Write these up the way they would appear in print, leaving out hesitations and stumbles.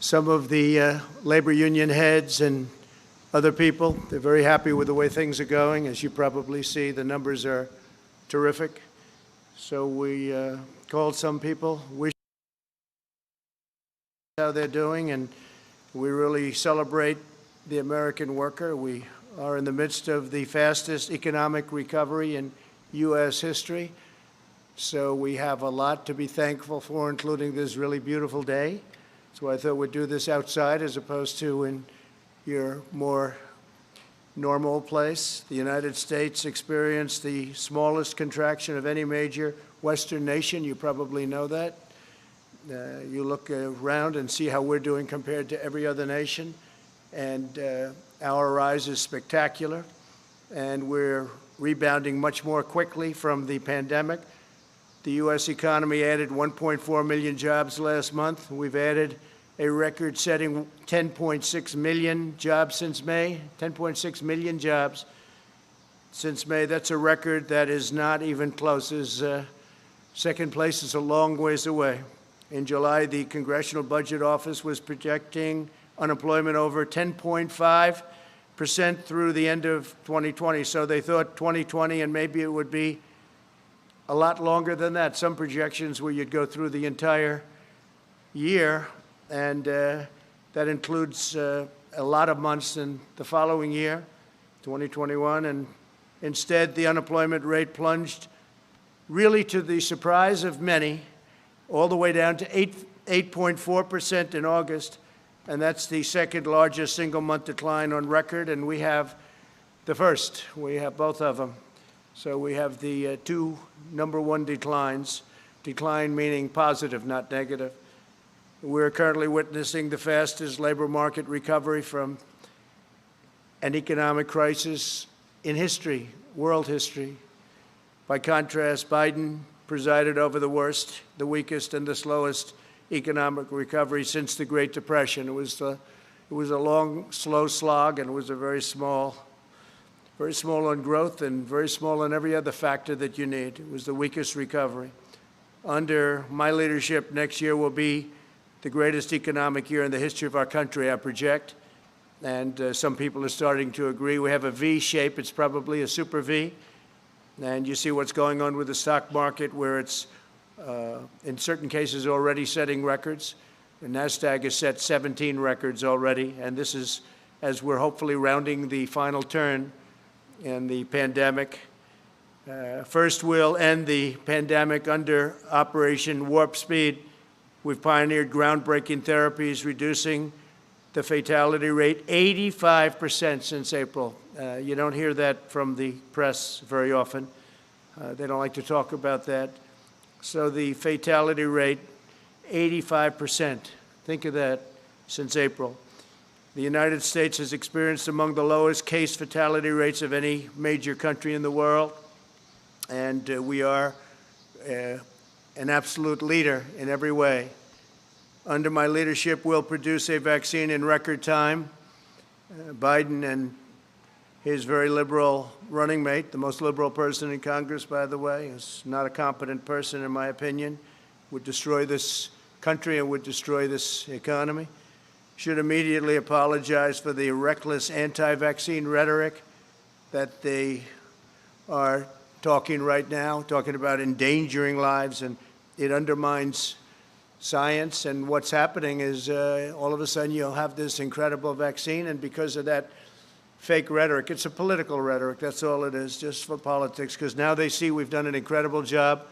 some of the labor union heads and other people. They're very happy with the way things are going. As you probably see, the numbers are terrific. So we called some people, wish how they're doing, and we really celebrate the American worker. We are in the midst of the fastest economic recovery in U.S. history. So we have a lot to be thankful for, including this really beautiful day. So I thought we'd do this outside as opposed to in your more normal place. The United States experienced the smallest contraction of any major Western nation. You probably know that. You look around and see how we're doing compared to every other nation, and our rise is spectacular, and we're rebounding much more quickly from the pandemic. The U.S. economy added 1.4 million jobs last month. We've added a record-setting 10.6 million jobs since May, 10.6 million jobs since May. That's a record that is not even close. Second place is a long ways away. In July, the Congressional Budget Office was projecting unemployment over 10.5% through the end of 2020. So they thought 2020, and maybe it would be a lot longer than that. Some projections where you'd go through the entire year, and that includes a lot of months in the following year, 2021. And instead, the unemployment rate plunged, really to the surprise of many, all the way down to 8.4% in August, and that's the second largest single-month decline on record, and we have the first. We have both of them. So we have the two number one declines, decline meaning positive, not negative. We're currently witnessing the fastest labor market recovery from an economic crisis in history, world history. By contrast, Biden presided over the worst, the weakest, and the slowest economic recovery since the Great Depression. It was a long, slow slog, and it was a very small on growth and very small on every other factor that you need. It was the weakest recovery. Under my leadership, next year will be the greatest economic year in the history of our country, I project. And some people are starting to agree. We have a V shape. It's probably a super V. And you see what's going on with the stock market, where it's, in certain cases, already setting records. The NASDAQ has set 17 records already, and this is as we're hopefully rounding the final turn in the pandemic. First, we'll end the pandemic under Operation Warp Speed. We've pioneered groundbreaking therapies, reducing the fatality rate 85% since April. You don't hear that from the press very often. They don't like to talk about that. So the fatality rate, 85%. Think of that, since April. The United States has experienced among the lowest case fatality rates of any major country in the world. And we are an absolute leader in every way. Under my leadership, we'll produce a vaccine in record time. Biden and his very liberal running mate, the most liberal person in Congress, by the way, is not a competent person, in my opinion, would destroy this country and would destroy this economy, should immediately apologize for the reckless anti-vaccine rhetoric that they are talking right now, talking about endangering lives, and it undermines science. And what's happening is all of a sudden you'll have this incredible vaccine, and because of that fake rhetoric, it's a political rhetoric, that's all it is, just for politics, because now they see we've done an incredible job,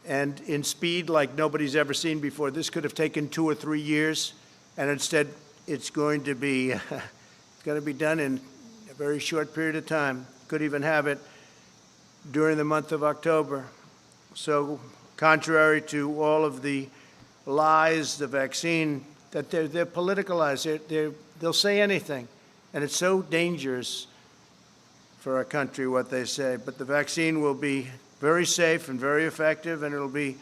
and in speed like nobody's ever seen before. This could have taken 2 or 3 years, and instead it's going to be done in a very short period of time. Could even have it during the month of October. So contrary to all of the lies, the vaccine, that they're politicalized, they'll say anything, and it's so dangerous for our country what they say. But the vaccine will be very safe and very effective, and it'll be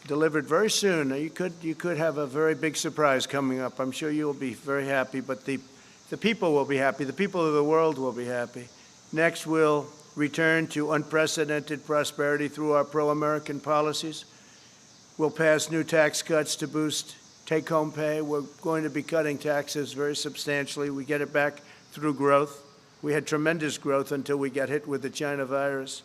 delivered very soon. You could have a very big surprise coming up. I'm sure you'll be very happy, but the people will be happy. The people of the world will be happy. Next, we'll return to unprecedented prosperity through our pro-American policies. We'll pass new tax cuts to boost take-home pay. We're going to be cutting taxes very substantially. We get it back through growth. We had tremendous growth until we got hit with the China virus.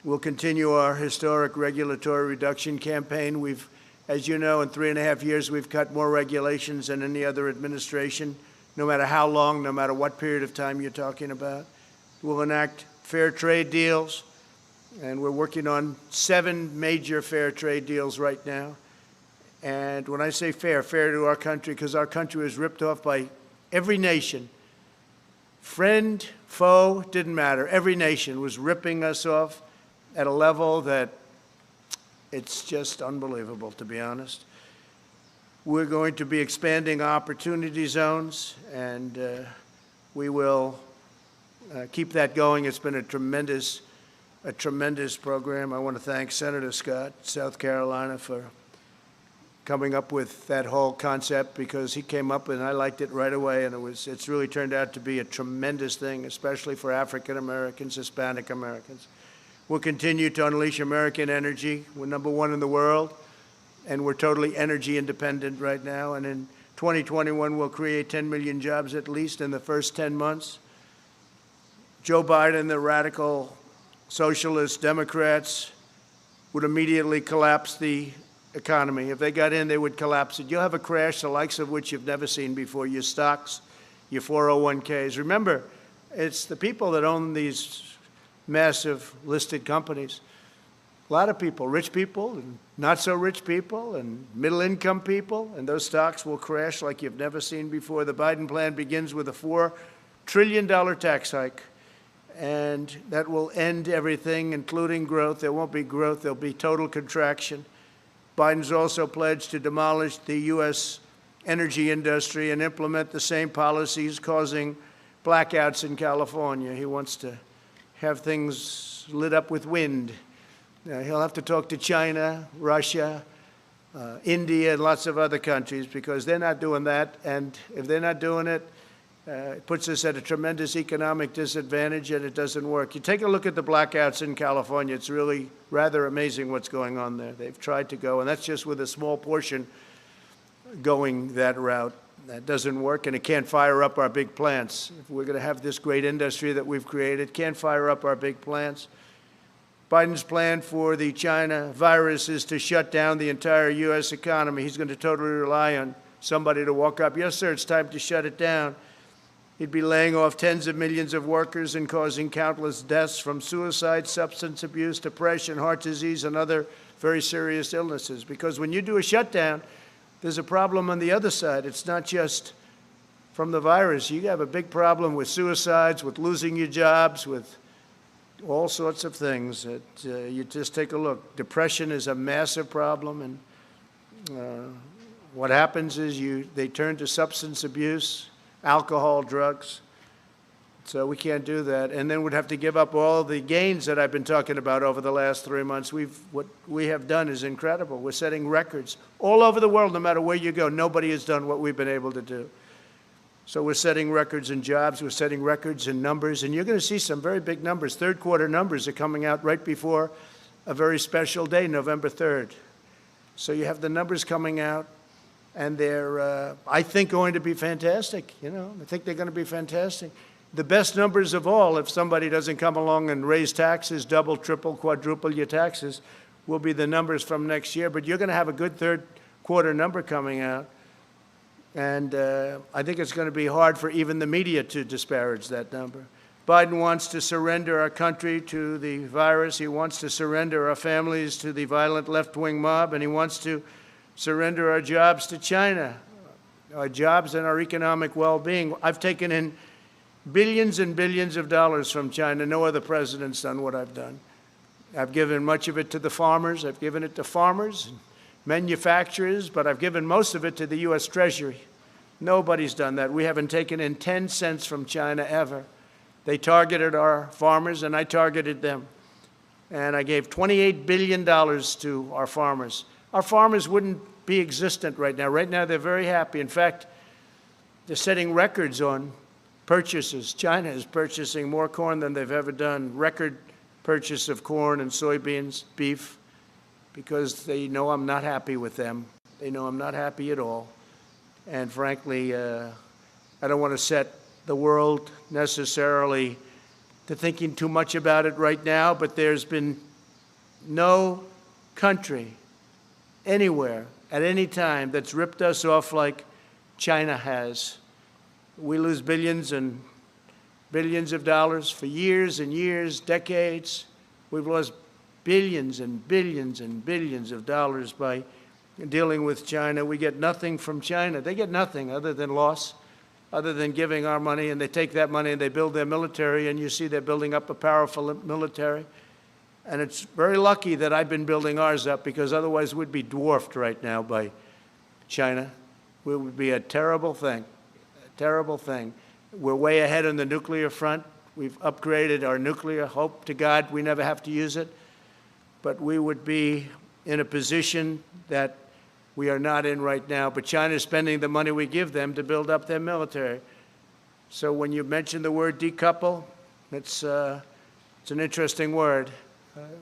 We'll continue our historic regulatory reduction campaign. We've, as you know, in 3.5 years, we've cut more regulations than any other administration, no matter how long, no matter what period of time you're talking about. We'll enact fair trade deals, and we're working on 7 major fair trade deals right now. And when I say fair, fair to our country, because our country was ripped off by every nation. Friend, foe, didn't matter. Every nation was ripping us off at a level that it's just unbelievable, to be honest. We're going to be expanding opportunity zones, and we will keep that going. It's been a tremendous program. I want to thank Senator Scott, South Carolina, for coming up with that whole concept, because he came up with it and I liked it right away, and it's really turned out to be a tremendous thing, especially for African Americans, Hispanic Americans. We'll continue to unleash American energy. We're #1 in the world, and we're totally energy independent right now. And in 2021, we'll create 10 million jobs at least in the first 10 months. Joe Biden, the radical socialist Democrats, would immediately collapse the economy. If they got in, they would collapse it. You'll have a crash the likes of which you've never seen before. Your stocks, your 401ks. Remember, it's the people that own these massive listed companies. A lot of people, rich people and not so rich people and middle income people, and those stocks will crash like you've never seen before. The Biden plan begins with a $4 trillion tax hike, and that will end everything, including growth. There won't be growth. There'll be total contraction. Biden's also pledged to demolish the U.S. energy industry and implement the same policies causing blackouts in California. He wants to have things lit up with wind. He'll have to talk to China, Russia, India, and lots of other countries, because they're not doing that. And if they're not doing it, it puts us at a tremendous economic disadvantage, and it doesn't work. You take a look at the blackouts in California. It's really rather amazing what's going on there. They've tried to go, and that's just with a small portion going that route. That doesn't work, and it can't fire up our big plants. If we're going to have this great industry that we've created, can't fire up our big plants. Biden's plan for the China virus is to shut down the entire U.S. economy. He's going to totally rely on somebody to walk up, yes, sir, it's time to shut it down. He'd be laying off tens of millions of workers and causing countless deaths from suicide, substance abuse, depression, heart disease, and other very serious illnesses. Because when you do a shutdown, there's a problem on the other side. It's not just from the virus. You have a big problem with suicides, with losing your jobs, with all sorts of things. You just take a look. Depression is a massive problem, and what happens is they turn to substance abuse, alcohol, drugs. So we can't do that. And then we'd have to give up all the gains that I've been talking about over the last 3 months. What we have done is incredible. We're setting records all over the world. No matter where you go, nobody has done what we've been able to do. So we're setting records in jobs. We're setting records in numbers. And you're going to see some very big numbers. Third quarter numbers are coming out right before a very special day, November 3rd. So you have the numbers coming out, and they're, I think, going to be fantastic. You know, I think they're going to be fantastic. The best numbers of all, if somebody doesn't come along and raise taxes, double, triple, quadruple your taxes, will be the numbers from next year. But you're going to have a good third quarter number coming out. And I think it's going to be hard for even the media to disparage that number. Biden wants to surrender our country to the virus. He wants to surrender our families to the violent left-wing mob. And he wants to surrender our jobs to China, our jobs and our economic well-being. I've taken in billions and billions of dollars from China. No other president's done what I've done. I've given much of it to the farmers. I've given it to farmers and manufacturers, but I've given most of it to the U.S. Treasury. Nobody's done that. We haven't taken in 10 cents from China ever. They targeted our farmers, and I targeted them. And I gave $28 billion to our farmers. Our farmers wouldn't be existent right now. Right now, they're very happy. In fact, they're setting records on purchases. China is purchasing more corn than they've ever done. Record purchase of corn and soybeans, beef, because they know I'm not happy with them. They know I'm not happy at all. And frankly, I don't want to set the world necessarily to thinking too much about it right now, but there's been no country anywhere at any time that's ripped us off like China has. We lose billions and billions of dollars for years and years, decades. We've lost billions and billions and billions of dollars by dealing with China. We get nothing from China. They get nothing other than loss, other than giving our money, and they take that money and they build their military, and you see they're building up a powerful military. And it's very lucky that I've been building ours up, because otherwise we'd be dwarfed right now by China. It would be a terrible thing, a terrible thing. We're way ahead on the nuclear front. We've upgraded our nuclear. Hope to God we never have to use it. But we would be in a position that we are not in right now. But China is spending the money we give them to build up their military. So when you mention the word decouple, it's an interesting word.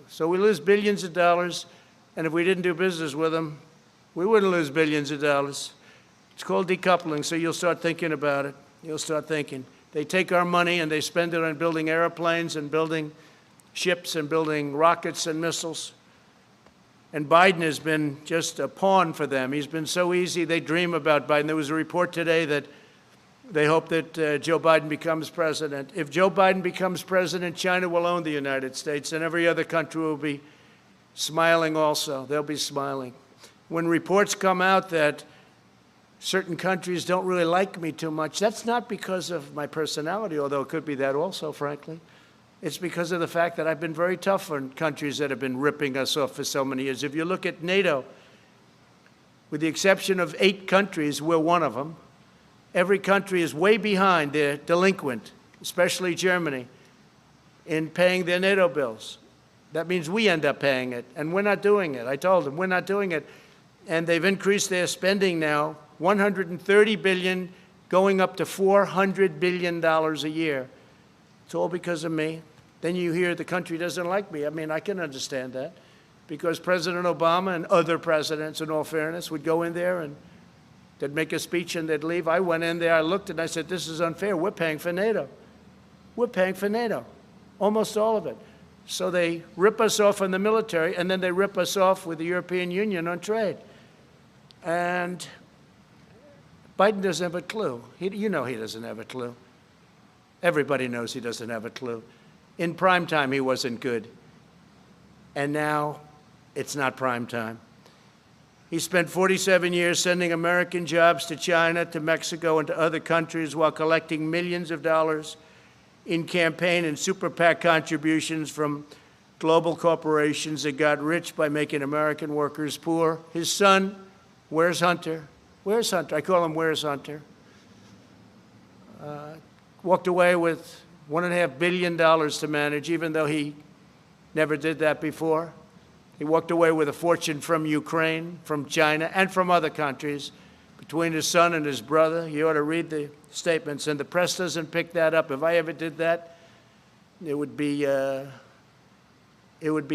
So we lose billions of dollars, and if we didn't do business with them, we wouldn't lose billions of dollars. It's called decoupling, so you'll start thinking about it. You'll start thinking. They take our money and they spend it on building airplanes and building ships and building rockets and missiles. And Biden has been just a pawn for them. He's been so easy. They dream about Biden. There was a report today that they hope that Joe Biden becomes president. If Joe Biden becomes president, China will own the United States, and every other country will be smiling also. They'll be smiling. When reports come out that certain countries don't really like me too much, that's not because of my personality, although it could be that also, frankly. It's because of the fact that I've been very tough on countries that have been ripping us off for so many years. If you look at NATO, with the exception of 8 countries, we're one of them. Every country is way behind. They're delinquent, especially Germany, in paying their NATO bills. That means we end up paying it, and we're not doing it. I told them, we're not doing it. And they've increased their spending now, $130 billion, going up to $400 billion a year. It's all because of me. Then you hear the country doesn't like me. I mean, I can understand that, because President Obama and other presidents, in all fairness, would go in there and they'd make a speech and they'd leave. I went in there, I looked, and I said, this is unfair. We're paying for NATO. We're paying for NATO, almost all of it. So they rip us off on the military, and then they rip us off with the European Union on trade. And Biden doesn't have a clue. You know he doesn't have a clue. Everybody knows he doesn't have a clue. In prime time, he wasn't good. And now it's not prime time. He spent 47 years sending American jobs to China, to Mexico, and to other countries while collecting millions of dollars in campaign and super PAC contributions from global corporations that got rich by making American workers poor. His son, where's Hunter? Where's Hunter? I call him Where's Hunter. Walked away with $1.5 billion to manage, even though he never did that before. He walked away with a fortune from Ukraine, from China, and from other countries. Between his son and his brother, you ought to read the statements, and the press doesn't pick that up. If I ever did that, it would be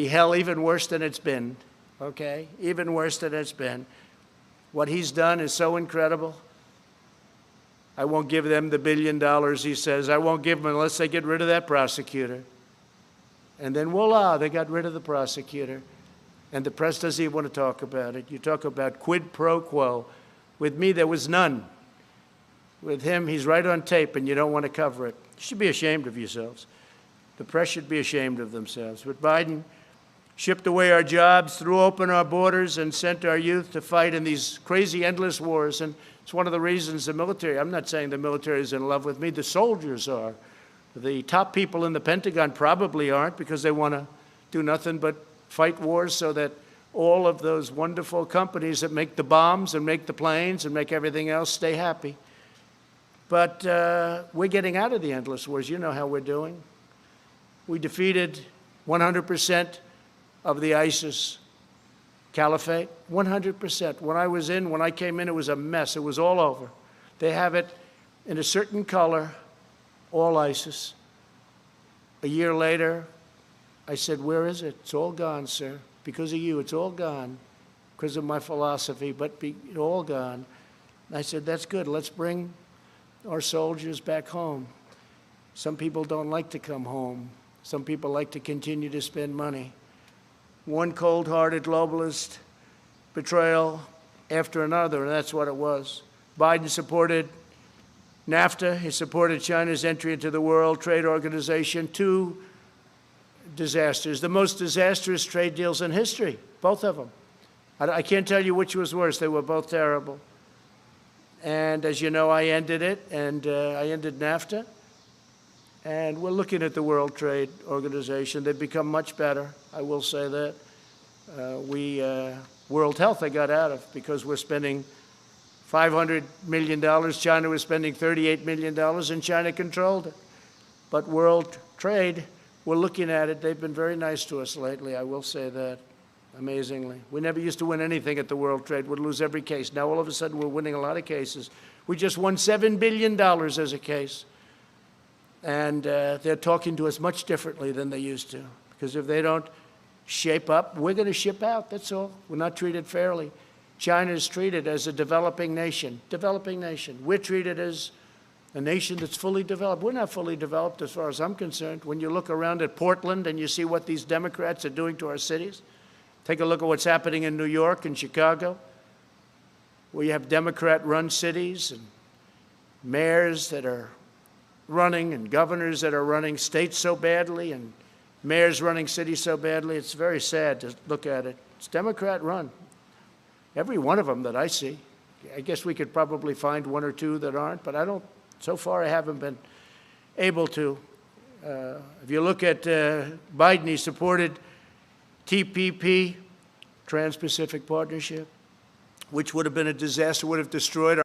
hell, even worse than it's been, okay? Even worse than it's been. What he's done is so incredible. I won't give them the $1 billion, he says. I won't give them unless they get rid of that prosecutor. And then voila, they got rid of the prosecutor. And the press doesn't even want to talk about it. You talk about quid pro quo. With me, there was none. With him, he's right on tape, and you don't want to cover it. You should be ashamed of yourselves. The press should be ashamed of themselves. But Biden shipped away our jobs, threw open our borders, and sent our youth to fight in these crazy, endless wars. And it's one of the reasons the military, I'm not saying the military is in love with me, the soldiers are. The top people in the Pentagon probably aren't, because they want to do nothing but fight wars so that all of those wonderful companies that make the bombs and make the planes and make everything else stay happy. But we're getting out of the endless wars. You know how we're doing. We defeated 100% of the ISIS caliphate, 100%. When I came in, it was a mess. It was all over. They have it in a certain color, all ISIS. A year later, I said, where is it? It's all gone, sir. Because of you, it's all gone. because of my philosophy, but all gone. I said, that's good. Let's bring our soldiers back home. Some people don't like to come home. Some people like to continue to spend money. One cold-hearted globalist betrayal after another, and that's what it was. Biden supported NAFTA. He supported China's entry into the World Trade Organization. Two disasters, the most disastrous trade deals in history, both of them. I can't tell you which was worse. They were both terrible. And as you know, I ended it, and I ended NAFTA. And we're looking at the World Trade Organization. They've become much better, I will say that. World Health I got out of because we're spending $500 million. China was spending $38 million, and China controlled it. But World Trade, we're looking at it. They've been very nice to us lately, I will say that, amazingly. We never used to win anything at the World Trade. We'd lose every case. Now all of a sudden we're winning a lot of cases. We just won $7 billion as a case. And they're talking to us much differently than they used to. Because if they don't shape up, we're going to ship out, that's all. We're not treated fairly. China is treated as a developing nation. We're treated as a nation that's fully developed. We're not fully developed as far as I'm concerned. When you look around at Portland and you see what these Democrats are doing to our cities, take a look at what's happening in New York and Chicago, where you have Democrat-run cities and mayors that are running and governors that are running states so badly and mayors running cities so badly. It's very sad to look at it. It's Democrat-run. Every one of them that I see. I guess we could probably find one or two that aren't, but so far I haven't been able to. If you look at Biden, he supported TPP, Trans-Pacific Partnership, which would have been a disaster, would have destroyed our